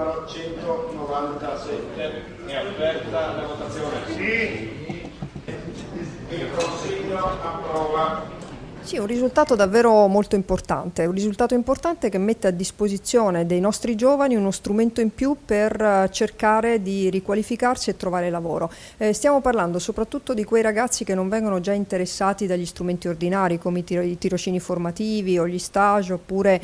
numero 197. È aperta la votazione. Sì. Il Consiglio approva. Sì, un risultato davvero molto importante, un risultato importante che mette a disposizione dei nostri giovani uno strumento in più per cercare di riqualificarsi e trovare lavoro. Stiamo parlando soprattutto di quei ragazzi che non vengono già interessati dagli strumenti ordinari come i tirocini formativi o gli stage oppure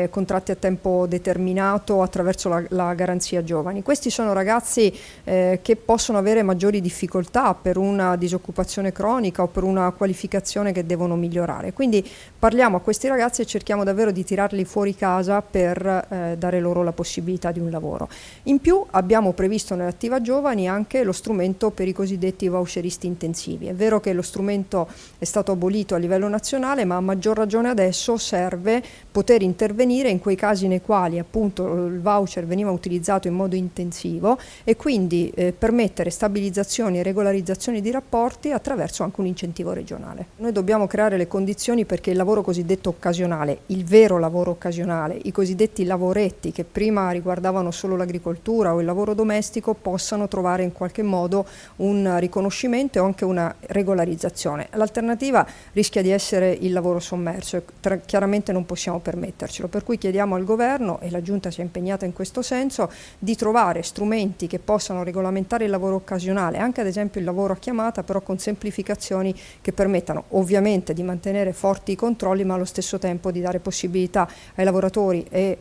contratti a tempo determinato attraverso la garanzia giovani. Questi sono ragazzi che possono avere maggiori difficoltà per una disoccupazione cronica o per una qualificazione che devono migliorare. Quindi parliamo a questi ragazzi e cerchiamo davvero di tirarli fuori casa per dare loro la possibilità di un lavoro. In più abbiamo previsto nell'Attiva Giovani anche lo strumento per i cosiddetti voucheristi intensivi. È vero che lo strumento è stato abolito a livello nazionale, ma a maggior ragione adesso serve poter intervenire in quei casi nei quali appunto il voucher veniva utilizzato in modo intensivo e quindi permettere stabilizzazioni e regolarizzazioni di rapporti attraverso anche un incentivo regionale. Noi dobbiamo creare le condizioni perché il lavoro cosiddetto occasionale, il vero lavoro occasionale, i cosiddetti lavoretti che prima riguardavano solo l'agricoltura o il lavoro domestico possano trovare in qualche modo un riconoscimento e anche una regolarizzazione. L'alternativa rischia di essere il lavoro sommerso e chiaramente non possiamo permettercelo, per cui chiediamo al Governo, e la Giunta si è impegnata in questo senso, di trovare strumenti che possano regolamentare il lavoro occasionale, anche ad esempio il lavoro a chiamata, però con semplificazioni che permettano ovviamente di mantenere forti i controlli, ma allo stesso tempo di dare possibilità ai lavoratori e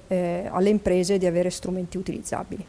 alle imprese di avere strumenti utilizzabili.